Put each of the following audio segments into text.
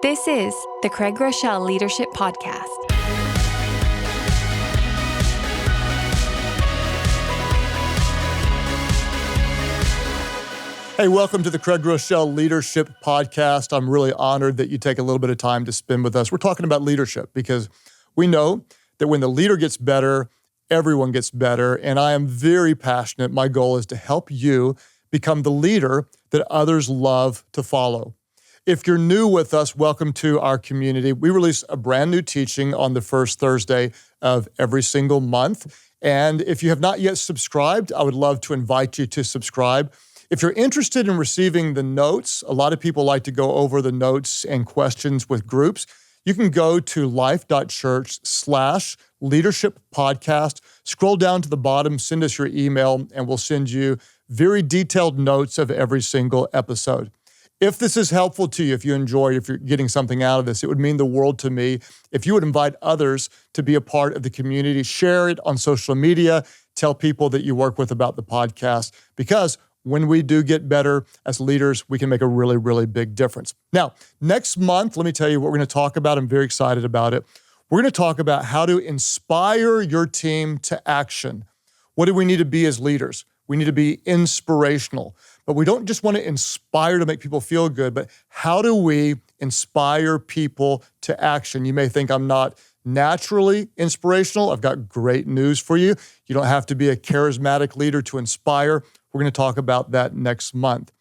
This is the Craig Groeschel Leadership Podcast. Hey, welcome to the Craig Groeschel Leadership Podcast. I'm really honored that you take a little bit of time to spend with us. We're talking about leadership because we know that when the leader gets better, everyone gets better. And I am very passionate. My goal is to help you become the leader that others love to follow. If you're new with us, welcome to our community. We release a brand new teaching on the first Thursday of every single month. And if you have not yet subscribed, I would love to invite you to subscribe. If you're interested in receiving the notes, a lot of people like to go over the notes and questions with groups. You can go to Life.Church/leadership podcast, scroll down to the bottom, send us your email, and we'll send you very detailed notes of every single episode. If this is helpful to you, if you enjoy it, if you're getting something out of this, it would mean the world to me if you would invite others to be a part of the community. Share it on social media. Tell people that you work with about the podcast, because when we do get better as leaders, we can make a really, really big difference. Now, next month, let me tell you what we're going to talk about. I'm very excited about it. We're going to talk about how to inspire your team to action. What do we need to be as leaders? We need to be inspirational. But we don't just want to inspire to make people feel good, but how do we inspire people to action? You may think I'm not naturally inspirational. I've got great news for you. You don't have to be a charismatic leader to inspire. We're going to talk about that next month.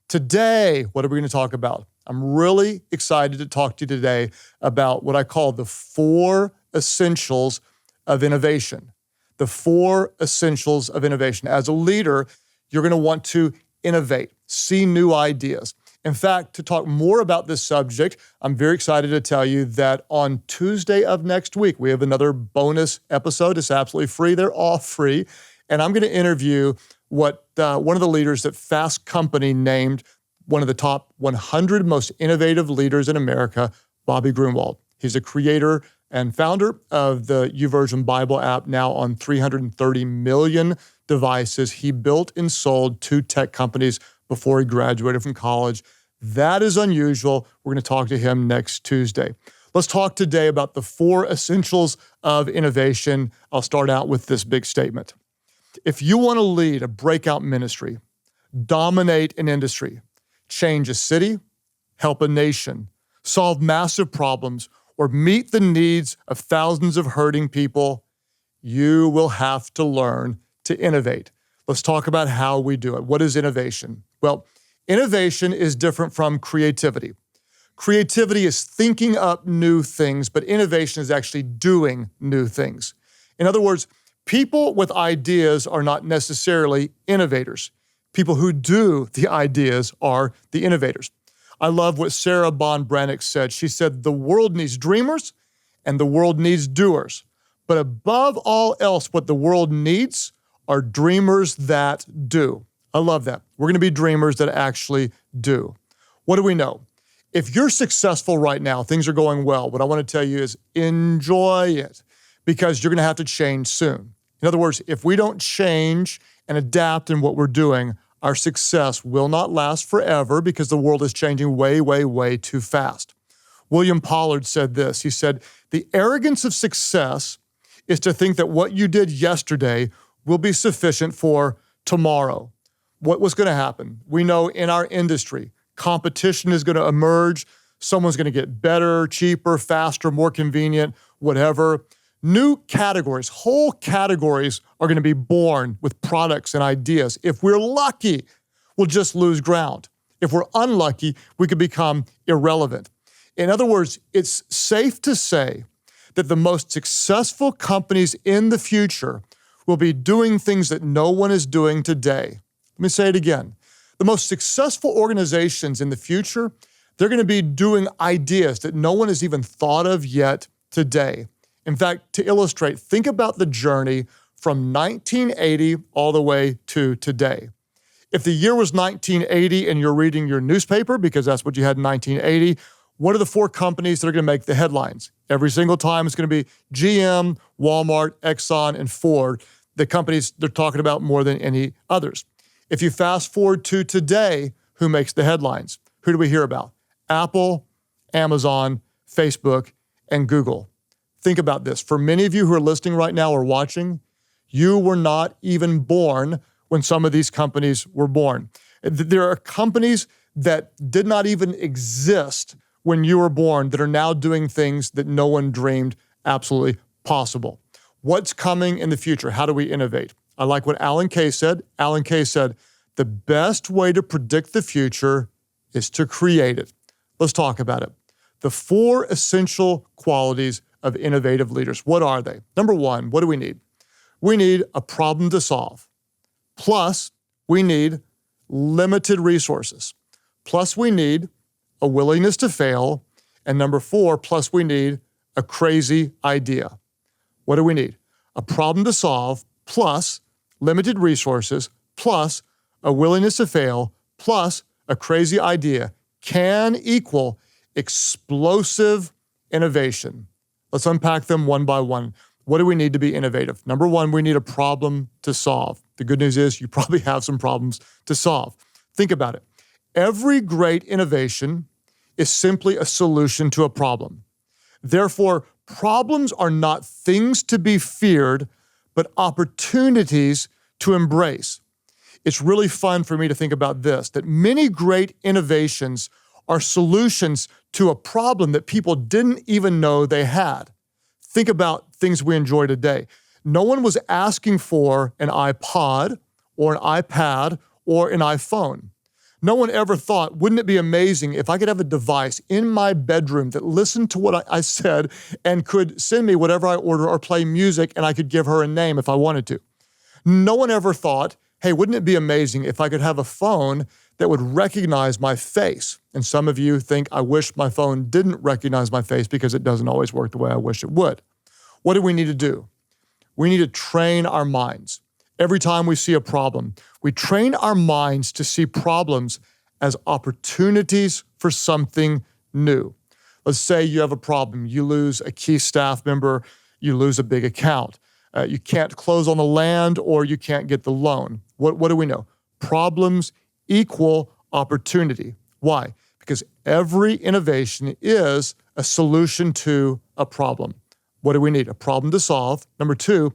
Today, what are we going to talk about? I'm really excited to talk to you today about what I call the 4 essentials of innovation. The 4 essentials of innovation. As a leader, you're going to want to innovate, see new ideas. In fact, to talk more about this subject, I'm very excited to tell you that on Tuesday of next week, we have another bonus episode. It's absolutely free. They're all free. And I'm going to interview one of the leaders that Fast Company named one of the top 100 most innovative leaders in America, Bobby Grunwald. He's a creator and founder of the YouVersion Bible app, now on 330 million devices. He built and sold 2 tech companies before he graduated from college. That is unusual. We're going to talk to him next Tuesday. Let's talk today about the 4 essentials of innovation. I'll start out with this big statement. If you want to lead a breakout ministry, dominate an industry, change a city, help a nation, solve massive problems, or meet the needs of thousands of hurting people, you will have to learn to innovate. Let's talk about how we do it. What is innovation? Well, innovation is different from creativity. Creativity is thinking up new things, but innovation is actually doing new things. In other words, people with ideas are not necessarily innovators. People who do the ideas are the innovators. I love what Sarah Von Brannick said. She said, the world needs dreamers and the world needs doers. But above all else, what the world needs are dreamers that do. I love that. We're going to be dreamers that actually do. What do we know? If you're successful right now, things are going well, what I want to tell you is enjoy it, because you're going to have to change soon. In other words, if we don't change and adapt in what we're doing, our success will not last forever, because the world is changing way, way, way too fast. William Pollard said this. He said, the arrogance of success is to think that what you did yesterday will be sufficient for tomorrow. What was going to happen? We know in our industry, competition is going to emerge. Someone's going to get better, cheaper, faster, more convenient, whatever. New categories, whole categories are going to be born with products and ideas. If we're lucky, we'll just lose ground. If we're unlucky, we could become irrelevant. In other words, it's safe to say that the most successful companies in the future will be doing things that no one is doing today. Let me say it again. The most successful organizations in the future, they're going to be doing ideas that no one has even thought of yet today. In fact, to illustrate, think about the journey from 1980 all the way to today. If the year was 1980 and you're reading your newspaper, because that's what you had in 1980, what are the 4 companies that are going to make the headlines? Every single time it's going to be GM, Walmart, Exxon, and Ford, the companies they're talking about more than any others. If you fast forward to today, who makes the headlines? Who do we hear about? Apple Amazon, Facebook, and Google. Think about this. For many of you who are listening right now or watching, you were not even born when some of these companies were born. There are companies that did not even exist when you were born that are now doing things that no one dreamed absolutely possible. What's coming in the future? How do we innovate? I like what Alan Kay said. Alan Kay said, the best way to predict the future is to create it. Let's talk about it. The 4 essential qualities of innovative leaders. What are they? Number 1, what do we need? We need a problem to solve. Plus, we need limited resources. Plus, we need a willingness to fail. And number 4, plus we need a crazy idea. What do we need? A problem to solve, plus limited resources, plus a willingness to fail, plus a crazy idea can equal explosive innovation. Let's unpack them one by one. What do we need to be innovative? Number 1, we need a problem to solve. The good news is you probably have some problems to solve. Think about it. Every great innovation is simply a solution to a problem. Therefore, problems are not things to be feared, but opportunities to embrace. It's really fun for me to think about this, that many great innovations are solutions to a problem that people didn't even know they had. Think about things we enjoy today. No one was asking for an iPod or an iPad or an iPhone. No one ever thought, wouldn't it be amazing if I could have a device in my bedroom that listened to what I said and could send me whatever I order or play music and I could give her a name if I wanted to. No one ever thought, hey, wouldn't it be amazing if I could have a phone that would recognize my face? And some of you think, I wish my phone didn't recognize my face because it doesn't always work the way I wish it would. What do we need to do? We need to train our minds. Every time we see a problem, we train our minds to see problems as opportunities for something new. Let's say you have a problem. You lose a key staff member, you lose a big account. You can't close on the land or you can't get the loan. What do we know? Problems equal opportunity. Why? Because every innovation is a solution to a problem. What do we need? A problem to solve. Number 2,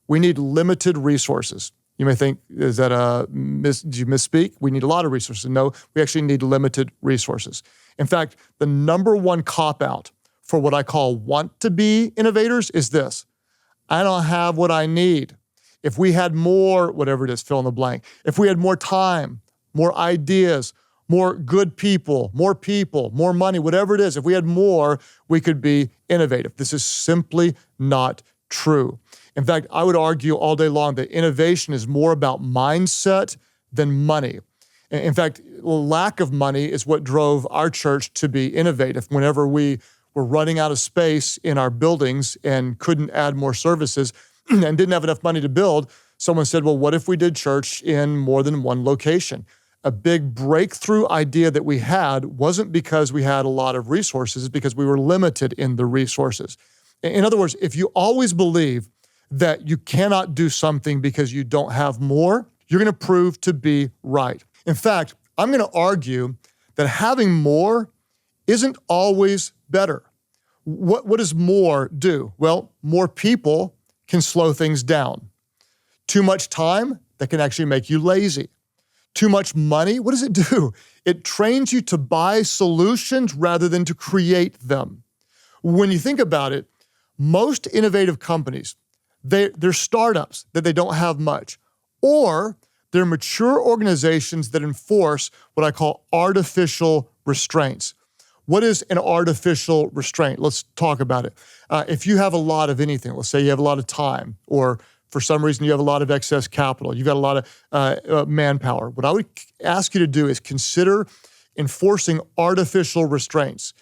we need limited resources. You may think, did you misspeak? We need a lot of resources. No, we actually need limited resources. In fact, the number 1 cop-out for what I call want-to-be innovators is this. I don't have what I need. If we had more, whatever it is, fill in the blank. If we had more time, more ideas, more good people, more money, whatever it is, if we had more, we could be innovative. This is simply not true. In fact, I would argue all day long that innovation is more about mindset than money. In fact, lack of money is what drove our church to be innovative. Whenever we were running out of space in our buildings and couldn't add more services and didn't have enough money to build, someone said, well, what if we did church in more than one location? A big breakthrough idea that we had wasn't because we had a lot of resources, it's because we were limited in the resources. In other words, if you always believe that you cannot do something because you don't have more, you're going to prove to be right. In fact, I'm going to argue that having more isn't always better. What does more do? Well, more people can slow things down. Too much time, that can actually make you lazy. Too much money, what does it do? It trains you to buy solutions rather than to create them. When you think about it, most innovative companies, they're startups that they don't have much, or they're mature organizations that enforce what I call artificial restraints. What is an artificial restraint? Let's talk about it. If you have a lot of anything, let's say you have a lot of time, or for some reason you have a lot of excess capital, you've got a lot of manpower, what I would ask you to do is consider enforcing artificial restraints.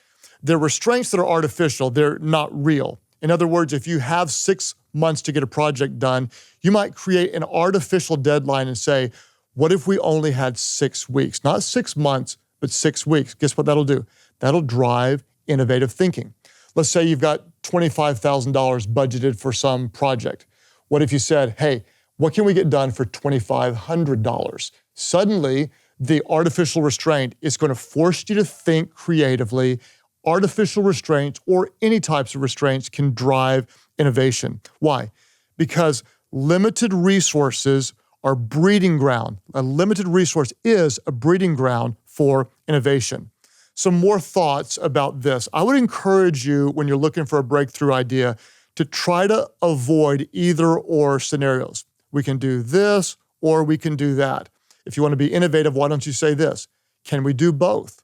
They're restraints that are artificial, they're not real. In other words, if you have 6 months to get a project done, you might create an artificial deadline and say, what if we only had 6 weeks? Not 6 months, but 6 weeks. Guess what that'll do? That'll drive innovative thinking. Let's say you've got $25,000 budgeted for some project. What if you said, hey, what can we get done for $2,500? Suddenly, the artificial restraint is going to force you to think creatively. artificial restraints or any types of restraints can drive innovation. Why? Because limited resources are breeding ground. A limited resource is a breeding ground for innovation. Some more thoughts about this. I would encourage you, when you're looking for a breakthrough idea, to try to avoid either or scenarios. We can do this or we can do that. If you want to be innovative, why don't you say this? Can we do both?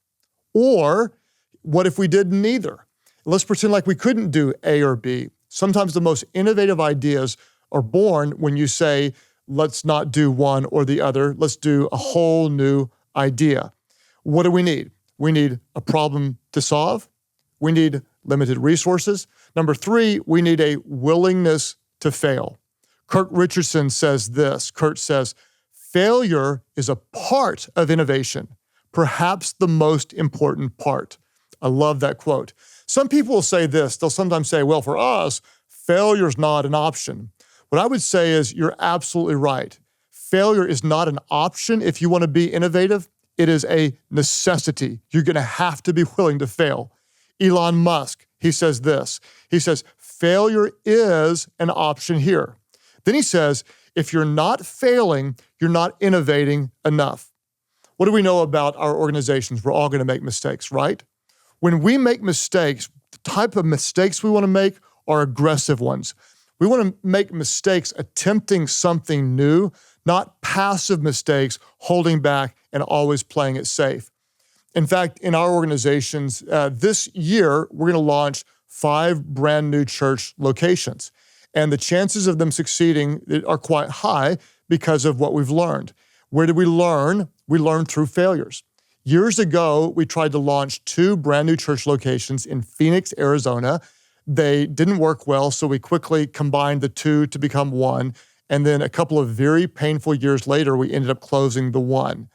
Or what if we did neither? Let's pretend like we couldn't do A or B. Sometimes the most innovative ideas are born when you say, let's not do one or the other. Let's do a whole new idea. What do we need? We need a problem to solve. We need limited resources. Number 3, we need a willingness to fail. Kurt Richardson says this. Kurt says, failure is a part of innovation, perhaps the most important part. I love that quote. Some people will say this. They'll sometimes say, well, for us, failure is not an option. What I would say is you're absolutely right. Failure is not an option if you want to be innovative. It is a necessity. You're going to have to be willing to fail. Elon Musk, he says this. He says, failure is an option here. Then he says, if you're not failing, you're not innovating enough. What do we know about our organizations? We're all going to make mistakes, right? When we make mistakes, the type of mistakes we want to make are aggressive ones. We want to make mistakes attempting something new, not passive mistakes, holding back and always playing it safe. In fact, in our organizations, this year, we're going to launch 5 brand new church locations. And the chances of them succeeding are quite high because of what we've learned. Where did we learn? We learned through failures. Years ago, we tried to launch 2 brand new church locations in Phoenix, Arizona. They didn't work well, so we quickly combined the 2 to become 1. And then a couple of very painful years later, we ended up closing the 1.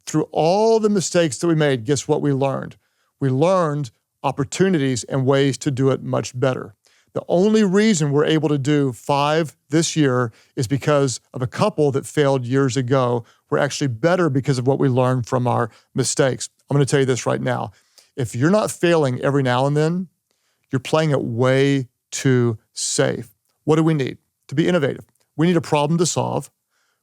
Through all the mistakes that we made, guess what we learned? We learned opportunities and ways to do it much better. The only reason we're able to do 5 this year is because of a couple that failed years ago. We're actually better because of what we learned from our mistakes. I'm going to tell you this right now. If you're not failing every now and then, you're playing it way too safe. What do we need to be innovative? We need a problem to solve.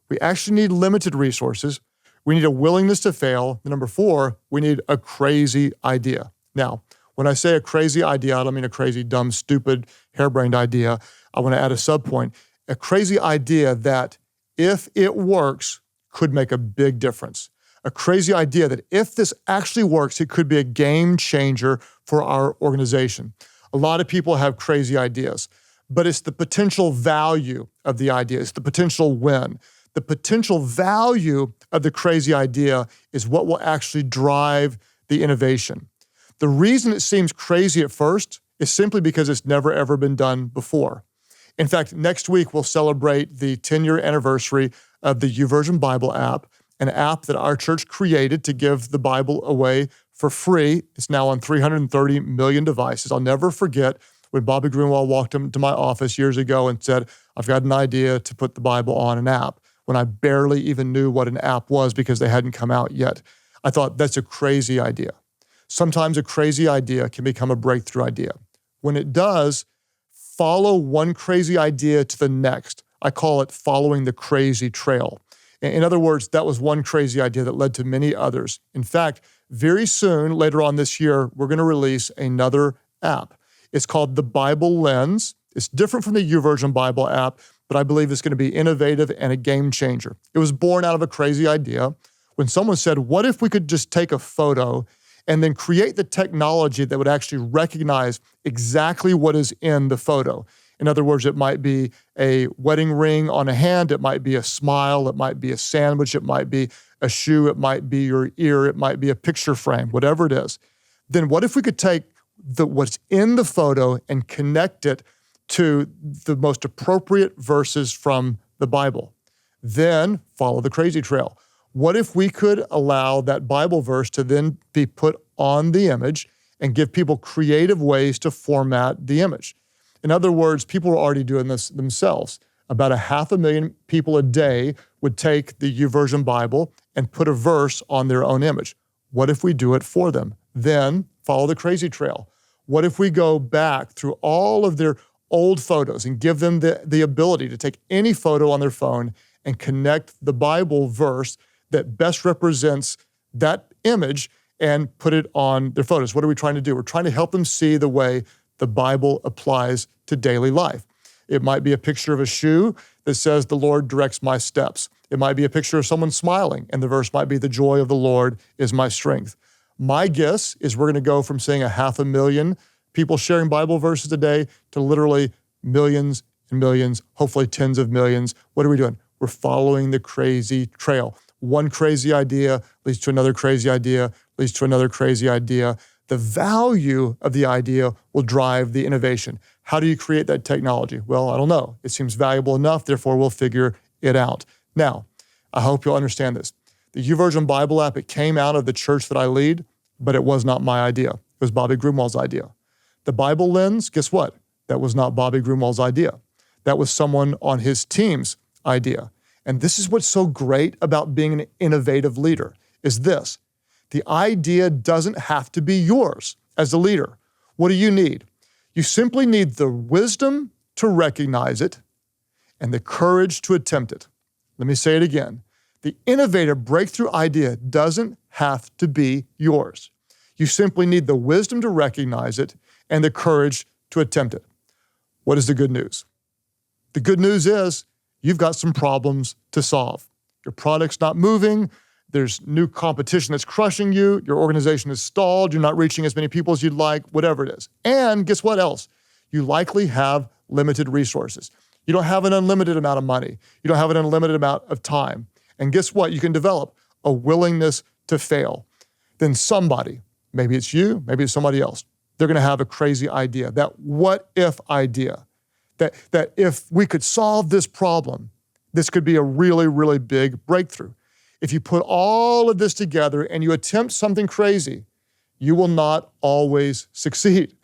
We actually need limited resources. We need a willingness to fail. And number 4, we need a crazy idea. Now, when I say a crazy idea, I don't mean a crazy, dumb, stupid, harebrained idea. I want to add a subpoint. A crazy idea that, if it works, could make a big difference. A crazy idea that if this actually works, it could be a game changer for our organization. A lot of people have crazy ideas, but it's the potential value of the idea. It's the potential win. The potential value of the crazy idea is what will actually drive the innovation. The reason it seems crazy at first is simply because it's never ever been done before. In fact, next week we'll celebrate the 10-year anniversary of the YouVersion Bible app, an app that our church created to give the Bible away for free. It's now on 330 million devices. I'll never forget when Bobby Greenwald walked into my office years ago and said, I've got an idea to put the Bible on an app, when I barely even knew what an app was because they hadn't come out yet. I thought, that's a crazy idea. Sometimes a crazy idea can become a breakthrough idea. When it does, follow one crazy idea to the next. I call it following the crazy trail. In other words, that was one crazy idea that led to many others. In fact, very soon, later on this year, we're going to release another app. It's called the Bible Lens. It's different from the YouVersion Bible app, but I believe it's going to be innovative and a game changer. It was born out of a crazy idea when someone said, what if we could just take a photo and then create the technology that would actually recognize exactly what is in the photo? In other words, it might be a wedding ring on a hand, it might be a smile, it might be a sandwich, it might be a shoe, it might be your ear, it might be a picture frame, whatever it is. Then what if we could take what's in the photo and connect it to the most appropriate verses from the Bible? Then follow the crazy trail. What if we could allow that Bible verse to then be put on the image and give people creative ways to format the image? In other words, people are already doing this themselves. About 500,000 people a day would take the YouVersion Bible and put a verse on their own image. What if we do it for them? Then follow the crazy trail? What if we go back through all of their old photos and give them the ability to take any photo on their phone and connect the Bible verse that best represents that image and put it on their photos? What are we trying to do? We're trying to help them see the way the Bible applies to daily life. It might be a picture of a shoe that says, "The Lord directs my steps." It might be a picture of someone smiling, and the verse might be, "The joy of the Lord is my strength." My guess is we're going to go from saying 500,000 people sharing Bible verses a day to literally millions and millions, hopefully tens of millions. What are we doing? We're following the crazy trail. One crazy idea leads to another crazy idea, leads to another crazy idea. The value of the idea will drive the innovation. How do you create that technology? Well, I don't know. It seems valuable enough, therefore we'll figure it out. Now, I hope you'll understand this. The YouVersion Bible app, it came out of the church that I lead, but it was not my idea. It was Bobby Grumwald's idea. The Bible Lens, guess what? That was not Bobby Grumwald's idea. That was someone on his team's idea. And this is what's so great about being an innovative leader, is this. The idea doesn't have to be yours as a leader. What do you need? You simply need the wisdom to recognize it and the courage to attempt it. Let me say it again. The innovative breakthrough idea doesn't have to be yours. You simply need the wisdom to recognize it and the courage to attempt it. What is the good news? The good news is you've got some problems to solve. Your product's not moving. There's new competition that's crushing you. Your organization is stalled. You're not reaching as many people as you'd like, whatever it is. And guess what else? You likely have limited resources. You don't have an unlimited amount of money. You don't have an unlimited amount of time. And guess what? You can develop a willingness to fail. Then somebody, maybe it's you, maybe it's somebody else, they're going to have a crazy idea, that what if idea, that if we could solve this problem, this could be a really, really big breakthrough. If you put all of this together and you attempt something crazy, you will not always succeed.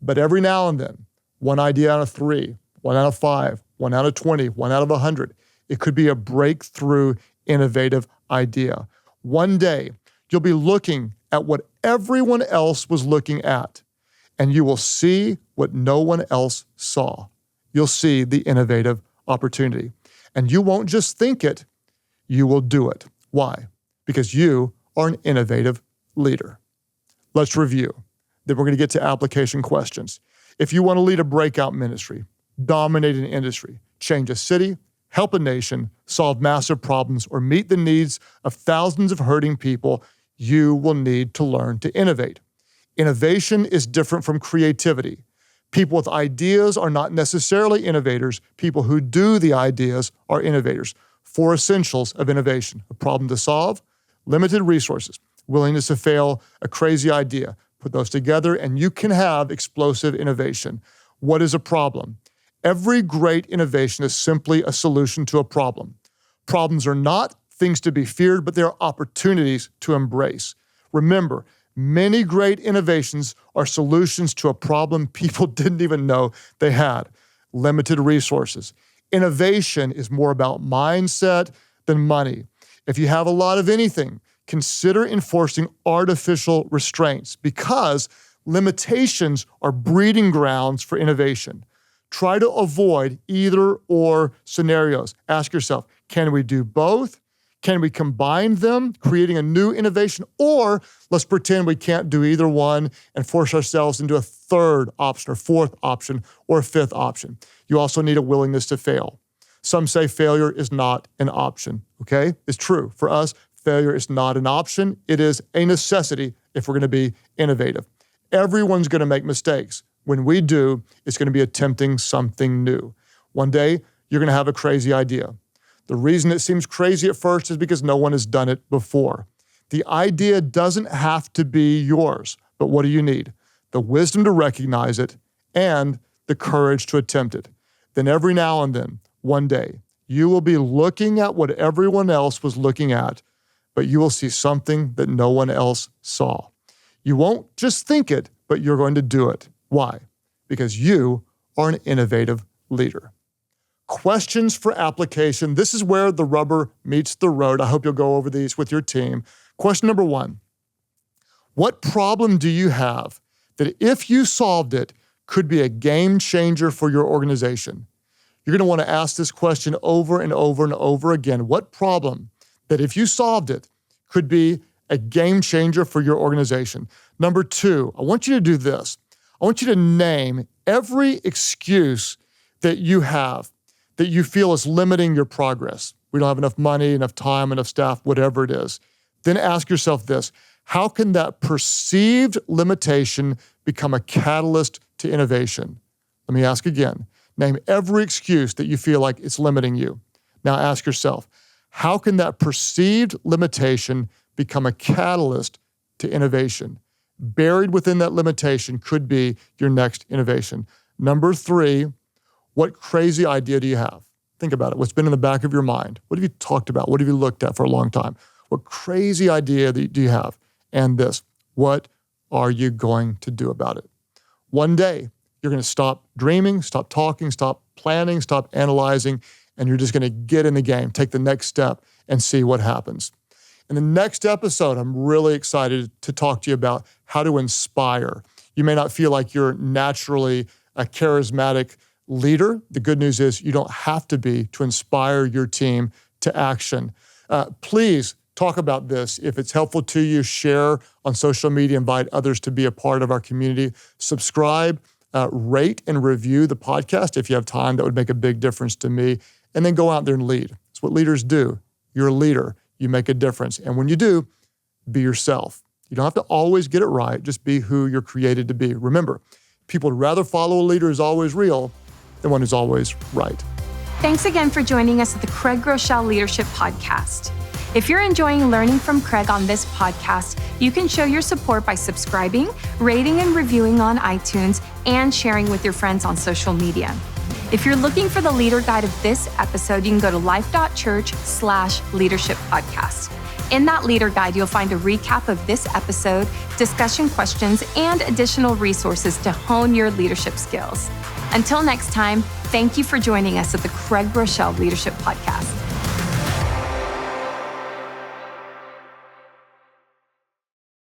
But every now and then, one idea out of 3, 1 out of 5, 1 out of 20, 1 out of 100, it could be a breakthrough, innovative idea. One day, you'll be looking at what everyone else was looking at, and you will see what no one else saw. You'll see the innovative opportunity. And you won't just think it, you will do it. Why? Because you are an innovative leader. Let's review. Then we're going to get to application questions. If you want to lead a breakout ministry, dominate an industry, change a city, help a nation, solve massive problems, or meet the needs of thousands of hurting people, you will need to learn to innovate. Innovation is different from creativity. People with ideas are not necessarily innovators. People who do the ideas are innovators. 4 essentials of innovation: a problem to solve, limited resources, willingness to fail, a crazy idea. Put those together and you can have explosive innovation. What is a problem? Every great innovation is simply a solution to a problem. Problems are not things to be feared, but they're opportunities to embrace. Remember, many great innovations are solutions to a problem people didn't even know they had. Limited resources. Innovation is more about mindset than money. If you have a lot of anything, consider enforcing artificial restraints because limitations are breeding grounds for innovation. Try to avoid either or scenarios. Ask yourself, can we do both? Can we combine them, creating a new innovation? Or let's pretend we can't do either one and force ourselves into a third option or fourth option or a fifth option. You also need a willingness to fail. Some say failure is not an option, okay? It's true. For us, failure is not an option. It is a necessity if we're going to be innovative. Everyone's going to make mistakes. When we do, it's going to be attempting something new. One day, you're going to have a crazy idea. The reason it seems crazy at first is because no one has done it before. The idea doesn't have to be yours, but what do you need? The wisdom to recognize it and the courage to attempt it. Then every now and then, one day, you will be looking at what everyone else was looking at, but you will see something that no one else saw. You won't just think it, but you're going to do it. Why? Because you are an innovative leader. Questions for application. This is where the rubber meets the road. I hope you'll go over these with your team. Question number 1. What problem do you have that if you solved it could be a game changer for your organization? You're going to want to ask this question over and over and over again. What problem that if you solved it could be a game changer for your organization? Number 2, I want you to do this. I want you to name every excuse that you have that you feel is limiting your progress. We don't have enough money, enough time, enough staff, whatever it is. Then ask yourself this: how can that perceived limitation become a catalyst to innovation? Let me ask again. Name every excuse that you feel like it's limiting you. Now ask yourself, how can that perceived limitation become a catalyst to innovation? Buried within that limitation could be your next innovation. Number 3, what crazy idea do you have? Think about it. What's been in the back of your mind? What have you talked about? What have you looked at for a long time? What crazy idea do you have? And this, what are you going to do about it? One day, you're going to stop dreaming, stop talking, stop planning, stop analyzing, and you're just going to get in the game, take the next step, and see what happens. In the next episode, I'm really excited to talk to you about how to inspire. You may not feel like you're naturally a charismatic leader. The good news is you don't have to be to inspire your team to action. Please talk about this. If it's helpful to you, share on social media, invite others to be a part of our community. Subscribe, rate and review the podcast if you have time. That would make a big difference to me. And then go out there and lead. It's what leaders do. You're a leader. You make a difference. And when you do, be yourself. You don't have to always get it right. Just be who you're created to be. Remember, people would rather follow a leader who's always real than one who's always right. Thanks again for joining us at the Craig Groeschel Leadership Podcast. If you're enjoying learning from Craig on this podcast, you can show your support by subscribing, rating and reviewing on iTunes, and sharing with your friends on social media. If you're looking for the leader guide of this episode, you can go to Life.Church/leadership podcast. In that leader guide, you'll find a recap of this episode, discussion questions, and additional resources to hone your leadership skills. Until next time, thank you for joining us at the Craig Groeschel Leadership Podcast.